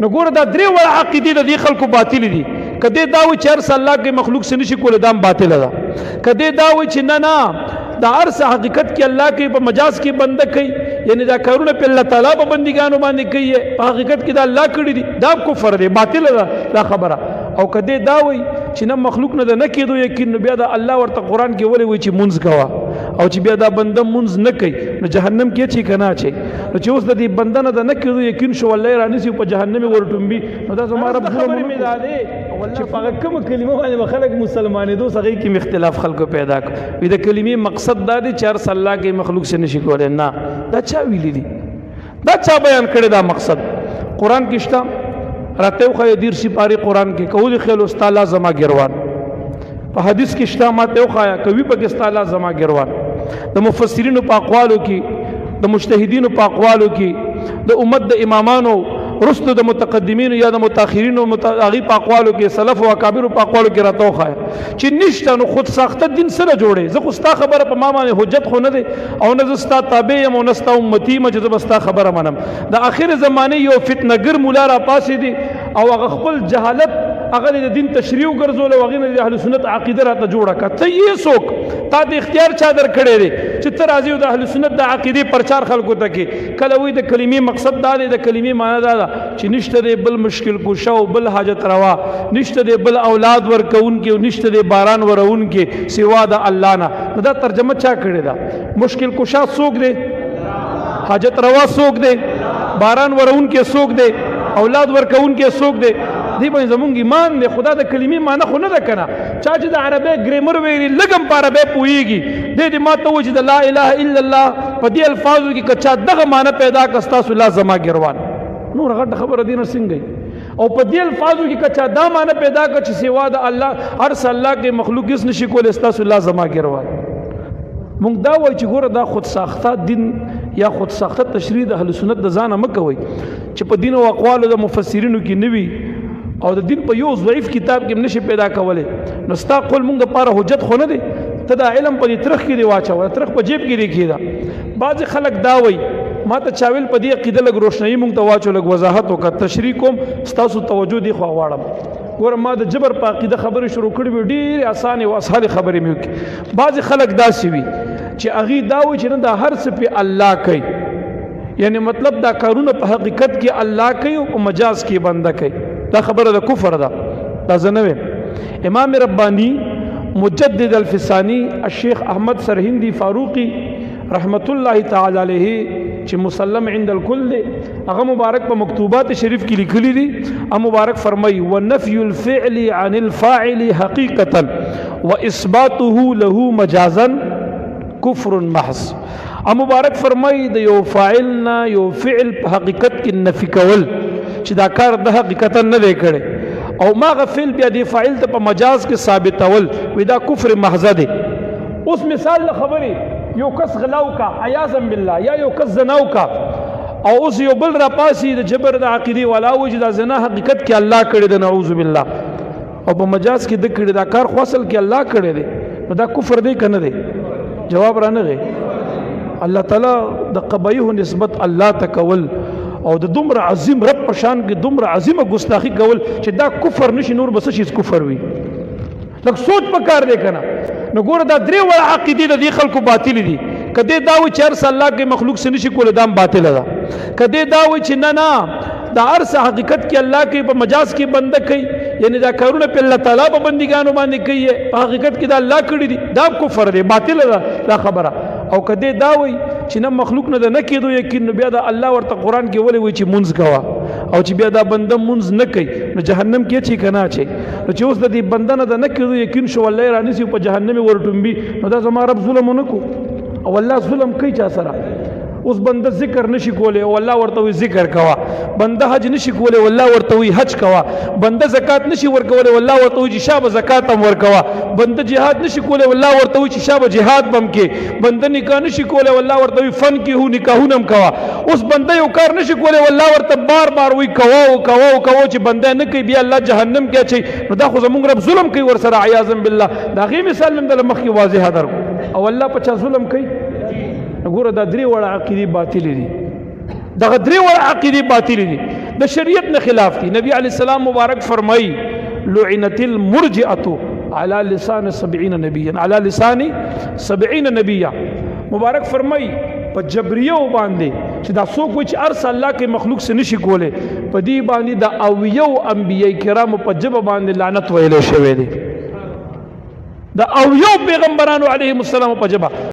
نو ګوره دا درې وړ عقیدې د دې خلکو باطل دي. کدی دا وایي چې هر څه الله کې مخلوق څه نشي کولی، دا هم باطله ده. کدی دا وایي چې نه دا هر څه حقیقت کې الله کې په مجاز کې بنده کوي، یعنی دا کارونه په الله تعالی په بندګانو باندې کوي، په حقیقت کې دا الله کړی دي، دا کفر دی، باطله ده دا خبره. او کدی دا وایي چې نه مخلوق نه ده نه کېدو یقین، نو بیا دا الله ورته قرآن کې ولې وایي چې مونځ کوه، او چې بیا دا بنده مونځ نه کوي نو جهنم کې چې که نه اچي. نو چې اوس د دې بنده نه ده نه کېدو یقین شو، والله یې رانیسي په جهنم یې ورټومبي. نو دا زما رب خبرې مې دا دی چې په هغه کومه کلمه باندې به خلک مسلمانېدو، هغې کې اختلاف خلکو پیدا کړ. وي د کلمې مقصد دا دی چې هر څه الله کې مخلوق څه نشي کولی. نه، دا چا ویلي دي؟ دا چا بیان کړی دا مقصد؟ قرآن کې شته. راته وښایه 13 پارې قرآن کې کولی خیال استا الله زما ګروان. په حدیث کې شته، ماته وښایه کوي پکې استا الله زما ګروان. د مفسرینو په اقوالو کې، د مجتهدینو په اقوالو کې، د امت د امامانو رستو د متقدمینو یا د متأخرینو هغې په اقوالو کې، سلف او اکابرو په اقوالو کې راته وښایه چې نشته. نو خود ساخته دین سره جوړې. زه خو ستا خبره په ما باندې حجت خو نه دی، او نه زه ستا تابع یم او نه ستا امتي یم چې زه به ستا خبره منم. د آخر زمانې یو فتنهګر مولا راپاڅېدی او هغه خپل جهالت هغه د دین تشریح وګرځول، او هغې نه د اهل سنت عقیده راته جوړه کړه. ته یې څوک؟ تا د اختیار چا درکړی دی چې ته راځې او د اهل سنت د عقیدې پرچار خلکو ته کې؟ کله وایي د کلمې مقصد دا دی، د کلمې معنی دا ده چې نشته دی بل مشکل کشا او بل حاجت روا، نشته دی بل اولاد ورکوونکي او نشته دی باران ورونکي سوا د الله نه. نو دا ترجمه چا کړې ده؟ مشکل کشا څوک دی؟ حاجت روا څوک دی؟ باران ورونکي څوک دی؟ اولاد ورکوونکي څوک دی؟ دی باندې زمونږ ایمان دی. خدا د کلمې معنی خو نه ده که نه؟ چا چې د عربی ګریمر ویلي لږ هم په عربی پوهېږي، دی دې ما ته وایي چې د لا اله الا الله په دې الفاظو کې که چا دغه معنی پیدا کړه ستاسو الله زما ګروان. نور غټه خبره دی نه څنګه؟ او په دې الفاظو کې که چا دا معنی پیدا کړه چې سوا د الله هر څه الله کې مخلوق هېڅ نشي کولی، ستاسو الله زما ګروان. مونږ دا وایو چې ګوره دا خود ساخته دین یا خود ساخته تشریح د اهل سنت د ځانه مه کوئ چې په دین او اقوالو د مفسرینو کې نه وي، او د دین په یو ضعیف کتاب کې نشي پیدا کولی. نو ستا قول مونږ دپاره حجت خو نه دی. ته دا علم په دې ترخ کې دی واچوه، ترخ په جیب کې دی کېده. بعضې خلک دا وایي ما ته چاویل په دې عقیده لږ روشنایي مونږ ته واچو، لږ وضاحت وکړه، تشریح کوم، ستاسو توجه دی خوا غواړم. ګوره ما د جبر په عقیده خبرې شروع کړې وي، ډېرې اسانې او اسهلې خبرې مې وکړي. بعضې خلک داسې وي چې هغې دا وایي چې نه دا هر څه پې الله کوي، یعنی مطلب دا کارونه په حقیقت کې الله کوي او په مجاز کې بنده کوي. دا خبره د کفر ده، دا زه نه ویم. امام ربانی مجدد الفسانی الشیخ احمد سرهندی فاروقی رحمت الله تعالی علیه چې مسلم عند الکل دی، هغه مبارک په مکتوبات شریف کې لیکلی دي. مبارک فرمایي ونفی الفعل عن الفاعل حقیقتا واثباته له مجازا کفر محض. مبارک فرمایي د یو فاعل نه یو فعل په حقیقت کې نفي کول چې دا کار د حقیقتا نه دی کړی، او ما غفل بیا دی فاعل ته په مجاز کې ثابتول، وی دا کفر محض دی. اوس مثال له خبرې، یو کس غلاو کا عیاذا بالله، یا یو کس زناو کا، او اوس یو بل راپاسي د جبر د عقیدې والا وایي چې دا زنا حقیقت کې الله کړی دی، نعوذ بالله، او په مجاز کې د کړی دا کار خو اصل کې الله کړی دی. نو دا کفر دی که نه دی؟ جواب رانغی. الله تعالی د قبایح نسبت الله ته کول او د دومره عظیم رب په شان کې دومره عظیمه ګستاخي کول چې دا کفر نشي، نور بس شي کفر وي. لږ سوچ پکار دی که نه؟ نو ګوره دا درې وړه عقیدې د دې خلکو باطلې دي. که دې دا وایي چې هر څه الله کې مخلوق څه نشي کولی، دا هم باطله ده. که دې دا وایي چې نه دا هر څه حقیقت کې الله کې په مجاز کې بنده کوي، یعنی دا کارونه په الله تعالی په بندګانو باندې کوي، په حقیقت کې دا الله کړي دي، دا کفر دی، باطله ده دا خبره. او که دې دا وایي چې نه مخلوق نه ده نه کېدو یقین، نو بیا دا الله ورته قرآن کې ولې وایي چې مونځ کوه، او چې بیا دا بنده مونځ نه کوي نو جهنم کې اچي که نه اچي؟ نو چې اوس د دې بنده نه ده نه کېدو یقین شو، والله یې رانیسي په جهنم یې ورټومبي. نو دا زما رب ظلم ونه کو، او الله ظلم کوي چا سره؟ اوس بنده ذکر نشي کولی او الله ورته وی ذکر کوا، بنده حج نشي کولی والله ورته وی حج کوا، بنده زکات نشي ورکولی والله ورته وی چې شابه زکات هم ورکوا، بنده جهاد نشي کولی والله ورته وی چې شابه جهاد بم کې، بنده نکاح نشي کولی والله ورته وی فن کې هو نکاحونه هم کوا. اوس بنده یو کار نشي کولی والله ورته بار بار وی کوا او کوا او کوا، چې بنده نه کوي بیا الله جهنم کې اچي. نو دا خو زمونږ رب ظلم کوي ور سره عیاذا بالله. دا غي مثال هم د مخکې واضح درکو، او الله په چا ظلم کوي؟ ګوره دا درې وړه عقیدې باطلې دي، دغه درې وړه عقیدې باطلې دي. د شریعت نه خلاف دي. نبی علیہ السلام مبارک فرمای لعنت المرجئه على لسان 70 نبیا، على لسان 70 نبیا. مبارک فرمای په جبریه باندې چې دا څوک وي چې ارس الله کې مخلوق سے نشي کوله، په دې باندې د اویو انبیای کرام په جبه باندې لعنت ویلې شوی دی، د اویو پیغمبرانو علیهم السلام په جبه.